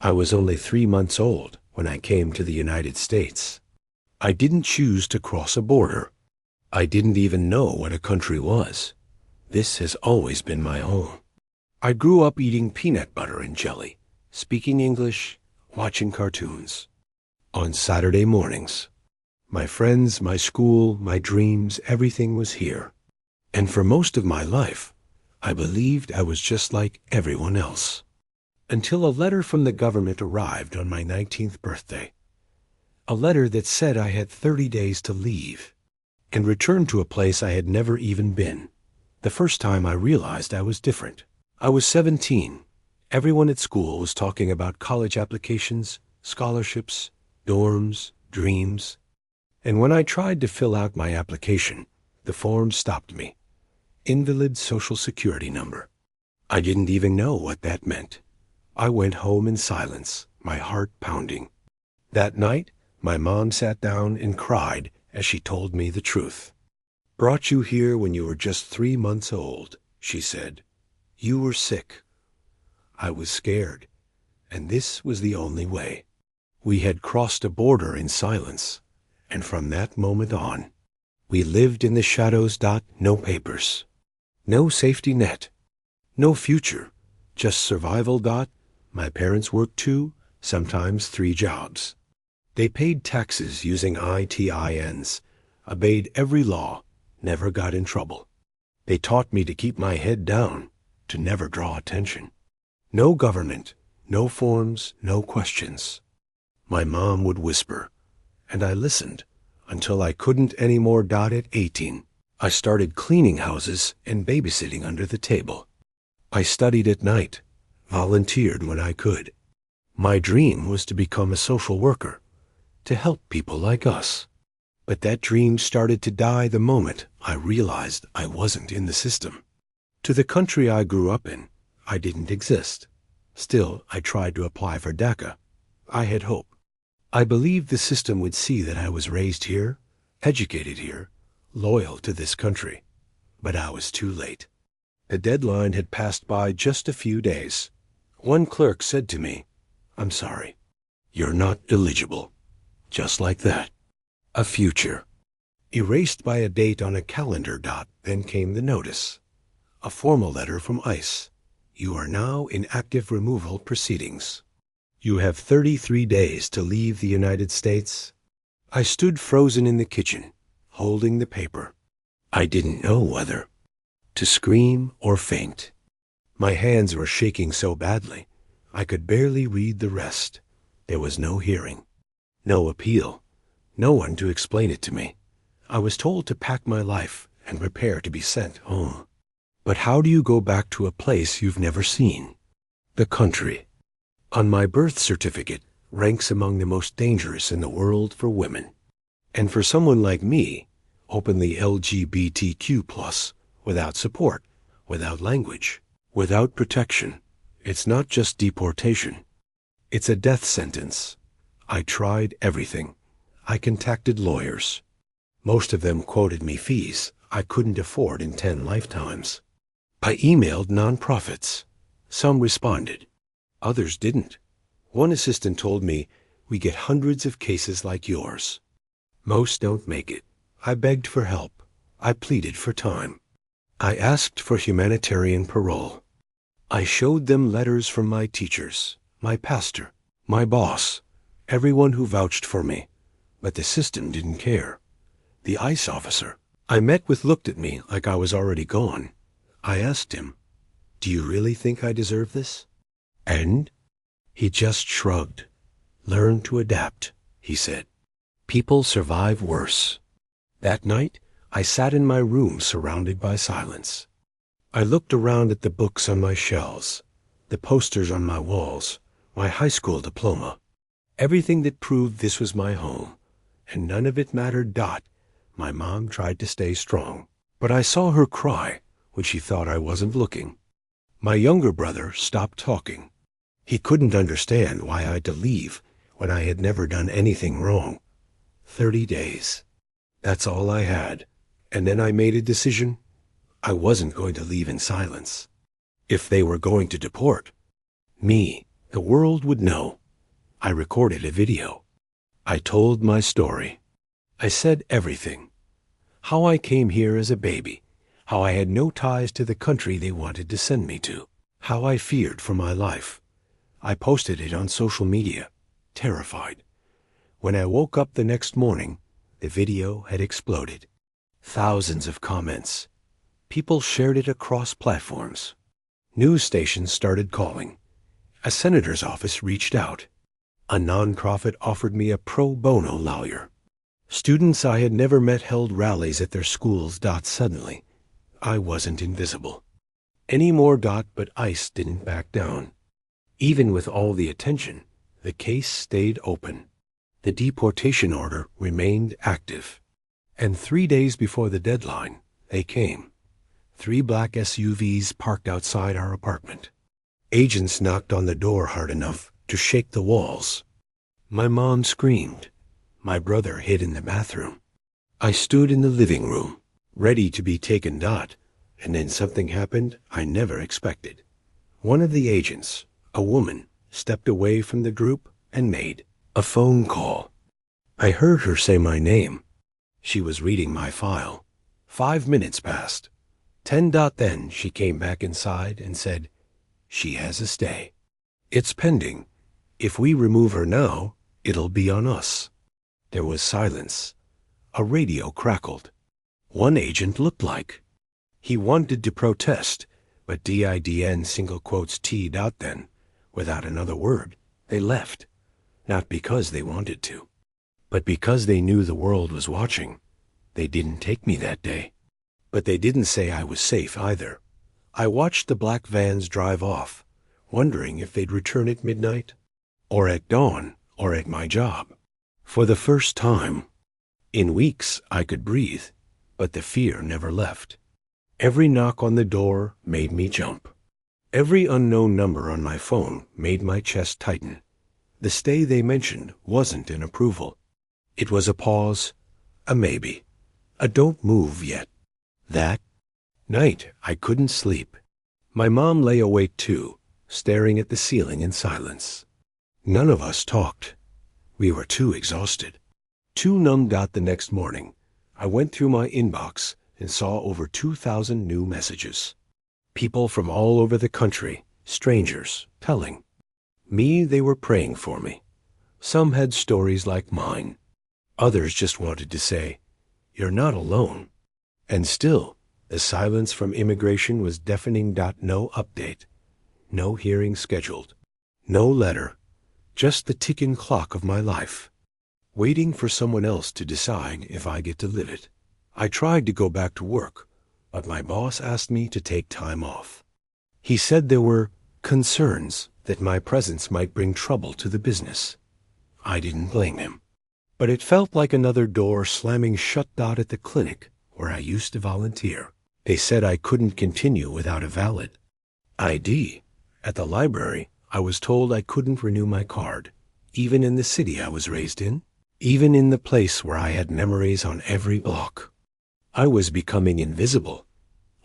I was only 3 months old when I came to the United States. I didn't choose to cross a border. I didn't even know what a country was. This has always been my home. I grew up eating peanut butter and jelly, speaking English, watching cartoons. On Saturday mornings, my friends, my school, my dreams, everything was here. And for most of my life, I believed I was just like everyone else. Until a letter from the government arrived on my 19th birthday. A letter that said I had 30 days to leave and return to a place I had never even been. The first time I realized I was different. I was 17. Everyone at school was talking about college applications, scholarships, dorms, dreams. And when I tried to fill out my application, the form stopped me. Invalid Social Security number. I didn't even know what that meant. I went home in silence, my heart pounding. That night, my mom sat down and cried as she told me the truth. "Brought you here when you were just 3 months old," she said. "You were sick." I was scared, and this was the only way. We had crossed a border in silence, and from that moment on, we lived in the shadows. No papers, no safety net, no future, just survival. My parents worked 2, sometimes 3 jobs. They paid taxes using ITINs, obeyed every law, never got in trouble. They taught me to keep my head down, to never draw attention. No government, no forms, no questions. My mom would whisper, and I listened until I couldn't anymore. At 18, I started cleaning houses and babysitting under the table. I studied at night, volunteered when I could. My dream was to become a social worker, to help people like us. But that dream started to die the moment I realized I wasn't in the system. To the country I grew up in, I didn't exist. Still, I tried to apply for DACA. I had hope. I believed the system would see that I was raised here, educated here, loyal to this country. But I was too late. The deadline had passed by just a few days. One clerk said to me, "I'm sorry, you're not eligible." Just like that. A future. Erased by a date on a calendar. Then came the notice. A formal letter from ICE. You are now in active removal proceedings. You have 33 days to leave the United States. I stood frozen in the kitchen, holding the paper. I didn't know whether to scream or faint. My hands were shaking so badly, I could barely read the rest. There was no hearing, no appeal, no one to explain it to me. I was told to pack my life and prepare to be sent home. But how do you go back to a place you've never seen? The country, on my birth certificate, ranks among the most dangerous in the world for women. And for someone like me, openly LGBTQ+, without support, without language, without protection, it's not just deportation. It's a death sentence. I tried everything. I contacted lawyers. Most of them quoted me fees I couldn't afford in 10 lifetimes. I emailed nonprofits. Some responded. Others didn't. One assistant told me, "We get hundreds of cases like yours. Most don't make it." I begged for help. I pleaded for time. I asked for humanitarian parole. I showed them letters from my teachers, my pastor, my boss, everyone who vouched for me. But the system didn't care. The ICE officer I met with looked at me like I was already gone. I asked him, "Do you really think I deserve this?" And he just shrugged. "Learn to adapt," he said. People survive worse. That night, I sat in my room surrounded by silence. I looked around at the books on my shelves, the posters on my walls, my high school diploma, everything that proved this was my home, and none of it mattered. My mom tried to stay strong, but I saw her cry when she thought I wasn't looking. My younger brother stopped talking. He couldn't understand why I had to leave when I had never done anything wrong. 30 days. That's all I had. And then I made a decision. I wasn't going to leave in silence. If they were going to deport me, The world would know. I recorded a video. I told my story. I said everything. How I came here as a baby. How I had no ties to the country they wanted to send me to. How I feared for my life. I posted it on social media, terrified. When I woke up the next morning, the video had exploded. Thousands of comments. People shared it across platforms. News stations started calling. A senator's office reached out. A nonprofit offered me a pro bono lawyer. Students I had never met held rallies at their schools. Suddenly, I wasn't invisible anymore. But ICE didn't back down. Even with all the attention, the case stayed open. The deportation order remained active. And 3 days before the deadline, they came. 3 black SUVs parked outside our apartment. Agents knocked on the door hard enough to shake the walls. My mom screamed. My brother hid in the bathroom. I stood in the living room, ready to be taken. And then something happened I never expected. One of the agents, a woman, stepped away from the group and made a phone call. I heard her say my name. She was reading my file. 5 minutes passed. 10. Then she came back inside and said, "She has a stay. It's pending. If we remove her now, it'll be on us." There was silence. A radio crackled. One agent looked like. He wanted to protest, but DIDN single quotes T. Then, without another word, they left. Not because they wanted to, but because they knew the world was watching. They didn't take me that day. But they didn't say I was safe either. I watched the black vans drive off, wondering if they'd return at midnight, or at dawn, or at my job. For the first time in weeks, I could breathe, but the fear never left. Every knock on the door made me jump. Every unknown number on my phone made my chest tighten. The stay they mentioned wasn't an approval. It was a pause, a maybe, a don't move yet. That night, I couldn't sleep. My mom lay awake too, staring at the ceiling in silence. None of us talked. We were too exhausted, too numb. The next morning, I went through my inbox and saw over 2,000 new messages. People from all over the country, strangers, telling me they were praying for me. Some had stories like mine. Others just wanted to say, "You're not alone." And still, the silence from immigration was deafening. No update. No hearing scheduled. No letter. Just the ticking clock of my life, waiting for someone else to decide if I get to live it. I tried to go back to work, but my boss asked me to take time off. He said there were concerns that my presence might bring trouble to the business. I didn't blame him. But it felt like another door slamming shut. At the clinic where I used to volunteer, they said I couldn't continue without a valid ID. At the library, I was told I couldn't renew my card, even in the city I was raised in, even in the place where I had memories on every block. I was becoming invisible,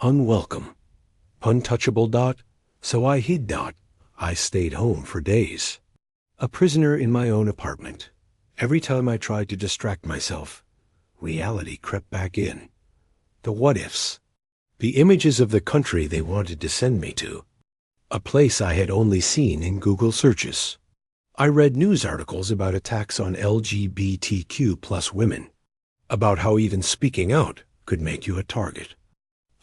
unwelcome, untouchable. So I hid. I stayed home for days, a prisoner in my own apartment. Every time I tried to distract myself, reality crept back in. The what-ifs, the images of the country they wanted to send me to, a place I had only seen in Google searches. I read news articles about attacks on LGBTQ+ women, about how even speaking out could make you a target.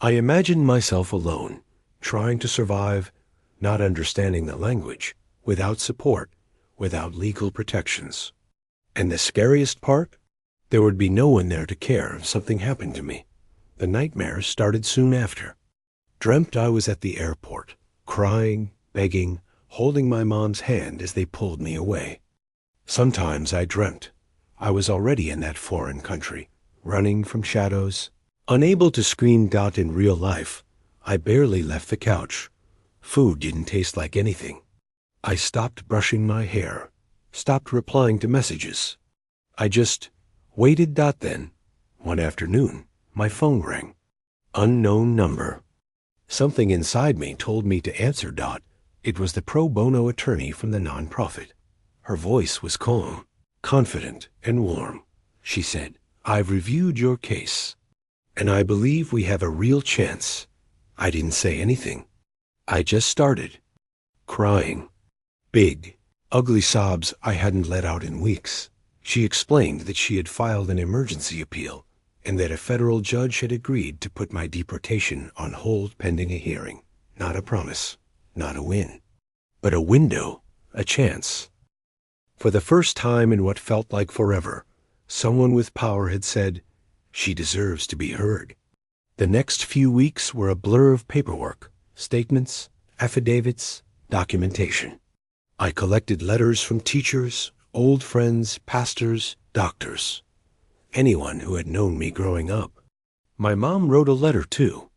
I imagined myself alone, trying to survive, not understanding the language, without support, without legal protections. And the scariest part? There would be no one there to care if something happened to me. The nightmares started soon after. Dreamt I was at the airport, crying, begging, holding my mom's hand as they pulled me away. Sometimes I dreamt I was already in that foreign country, running from shadows. Unable to scream. In real life, I barely left the couch. Food didn't taste like anything. I stopped brushing my hair, stopped replying to messages. I just waited. Then, one afternoon, my phone rang. Unknown number. Something inside me told me to answer. It was the pro bono attorney from the nonprofit. Her voice was calm, confident, and warm. She said, "I've reviewed your case, and I believe we have a real chance." I didn't say anything. I just started crying. Big, ugly sobs I hadn't let out in weeks. She explained that she had filed an emergency appeal and that a federal judge had agreed to put my deportation on hold pending a hearing. Not a promise, not a win, but a window, a chance. For the first time in what felt like forever, someone with power had said, "She deserves to be heard." The next few weeks were a blur of paperwork, statements, affidavits, documentation. I collected letters from teachers, old friends, pastors, doctors, anyone who had known me growing up. My mom wrote a letter too.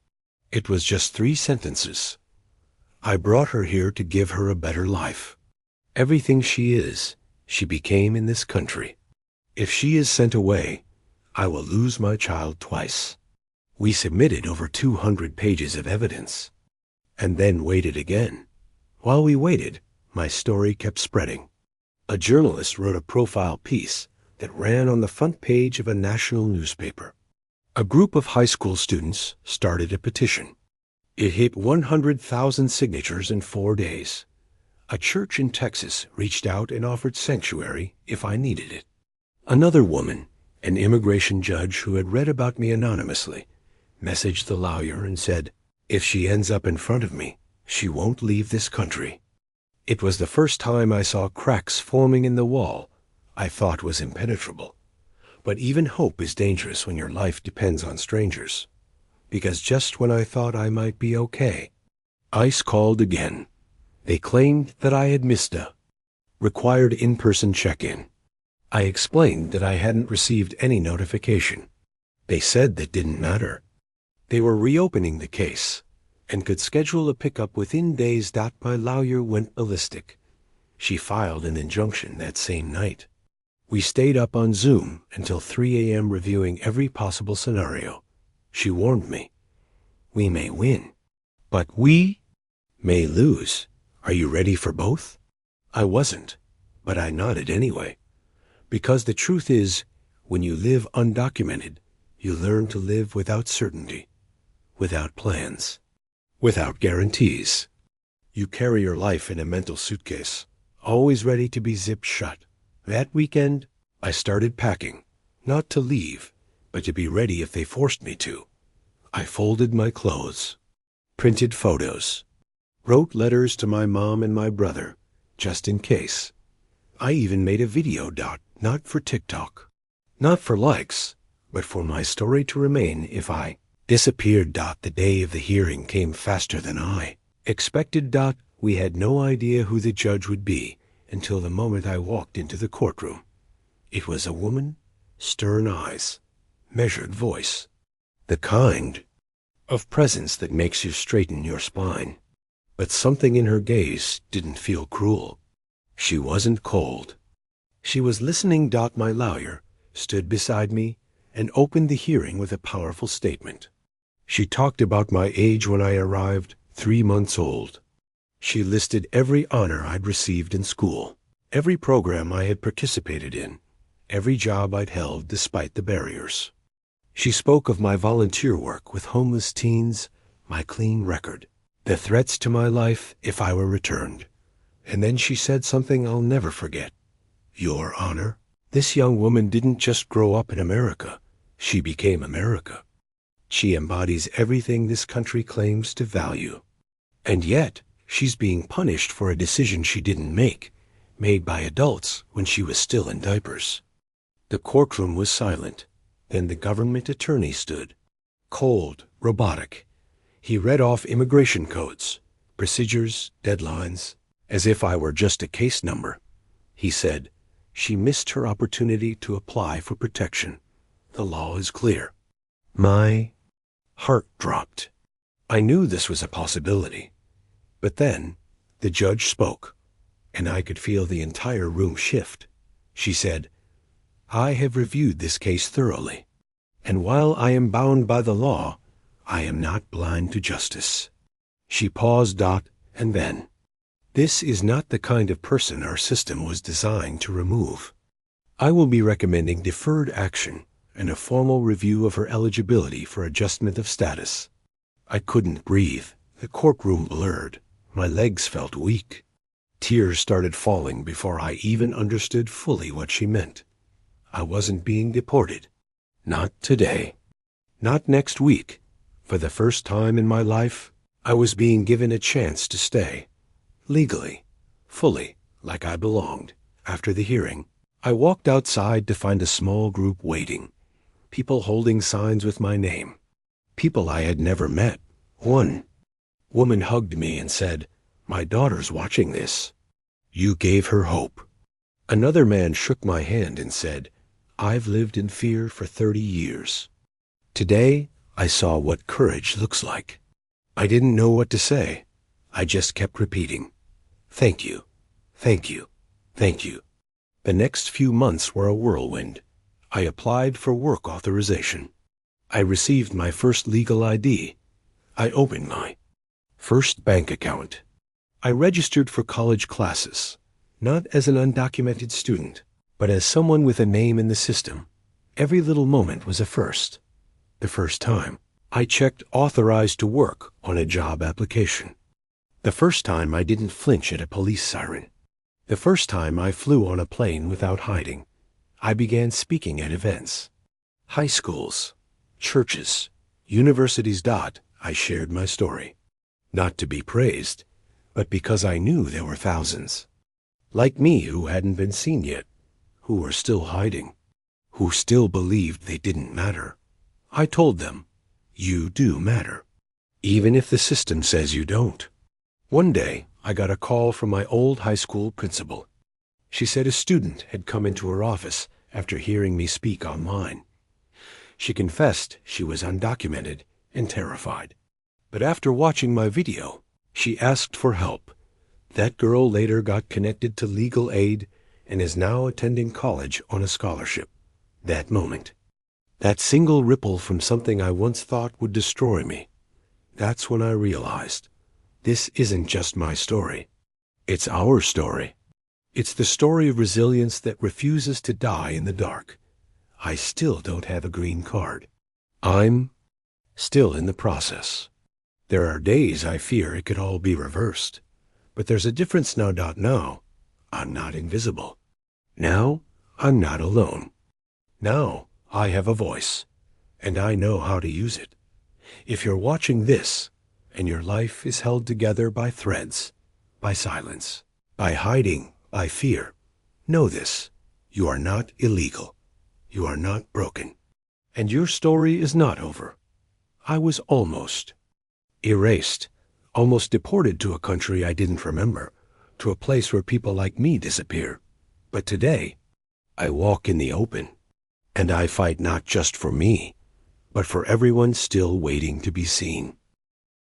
It was just 3 sentences. I brought her here to give her a better life. Everything she is, she became in this country. If she is sent away, I will lose my child twice. We submitted over 200 pages of evidence, and then waited again. While we waited, my story kept spreading. A journalist wrote a profile piece that ran on the front page of a national newspaper. A group of high school students started a petition. It hit 100,000 signatures in 4 days. A church in Texas reached out and offered sanctuary if I needed it. Another woman, an immigration judge who had read about me anonymously, messaged the lawyer and said, "If she ends up in front of me, she won't leave this country." It was the first time I saw cracks forming in the wall I thought was impenetrable. But even hope is dangerous when your life depends on strangers. Because just when I thought I might be okay, ICE called again. They claimed that I had missed a required in-person check-in. I explained that I hadn't received any notification. They said that didn't matter. They were reopening the case and could schedule a pickup within days. My lawyer went ballistic. She filed an injunction that same night. We stayed up on Zoom until 3 a.m. reviewing every possible scenario. She warned me, "We may win, but we may lose. Are you ready for both?" I wasn't, but I nodded anyway. Because the truth is, when you live undocumented, you learn to live without certainty, without plans, without guarantees. You carry your life in a mental suitcase, always ready to be zipped shut. That weekend, I started packing, not to leave, but to be ready if they forced me to. I folded my clothes, printed photos, wrote letters to my mom and my brother, just in case. I even made a video. Not for TikTok, not for likes, but for my story to remain if I disappeared. The day of the hearing came faster than I expected. We had no idea who the judge would be until the moment I walked into the courtroom. It was a woman, stern eyes, measured voice, the kind of presence that makes you straighten your spine. But something in her gaze didn't feel cruel. She wasn't cold. She was listening. My lawyer stood beside me and opened the hearing with a powerful statement. She talked about my age when I arrived, 3 months old. She listed every honor I'd received in school, every program I had participated in, every job I'd held despite the barriers. She spoke of my volunteer work with homeless teens, my clean record, the threats to my life if I were returned. And then she said something I'll never forget. "Your Honor, this young woman didn't just grow up in America. She became America. She embodies everything this country claims to value. And yet, she's being punished for a decision she didn't make, made by adults when she was still in diapers." The courtroom was silent. Then the government attorney stood, cold, robotic. He read off immigration codes, procedures, deadlines, as if I were just a case number. He said, "She missed her opportunity to apply for protection. The law is clear." My heart dropped. I knew this was a possibility. But then the judge spoke, and I could feel the entire room shift. She said, "I have reviewed this case thoroughly, and while I am bound by the law, I am not blind to justice." She paused. And then, This is not the kind of person our system was designed to remove. I will be recommending deferred action and a formal review of her eligibility for adjustment of status. I couldn't breathe. The courtroom blurred. My legs felt weak. Tears started falling before I even understood fully what she meant. I wasn't being deported. Not today. Not next week. For the first time in my life, I was being given a chance to stay. Legally. Fully. Like I belonged. After the hearing, I walked outside to find a small group waiting. People holding signs with my name. People I had never met. One woman hugged me and said, "My daughter's watching this. You gave her hope." Another man shook my hand and said, "I've lived in fear for 30 years. Today, I saw what courage looks like." I didn't know what to say. I just kept repeating, "Thank you, thank you, thank you." The next few months were a whirlwind. I applied for work authorization. I received my first legal ID. I opened my first bank account. I registered for college classes, not as an undocumented student, but as someone with a name in the system. Every little moment was a first. The first time I checked authorized to work on a job application. The first time I didn't flinch at a police siren. The first time I flew on a plane without hiding. I began speaking at events. High schools, churches, universities. I shared my story. Not to be praised, but because I knew there were thousands like me who hadn't been seen yet, who were still hiding, who still believed they didn't matter. I told them, you do matter, even if the system says you don't. One day, I got a call from my old high school principal. She said a student had come into her office after hearing me speak online. She confessed she was undocumented and terrified. But after watching my video, she asked for help. That girl later got connected to legal aid and is now attending college on a scholarship. That moment, that single ripple from something I once thought would destroy me, that's when I realized this isn't just my story. It's our story. It's the story of resilience that refuses to die in the dark. I still don't have a green card. I'm still in the process. There are days I fear it could all be reversed. But there's a difference now. Now, I'm not invisible. Now, I'm not alone. Now, I have a voice, and I know how to use it. If you're watching this, and your life is held together by threads, by silence, by hiding, by fear, know this: you are not illegal. You are not broken. And your story is not over. I was almost erased, almost deported to a country I didn't remember, to a place where people like me disappear. But today, I walk in the open, and I fight not just for me, but for everyone still waiting to be seen.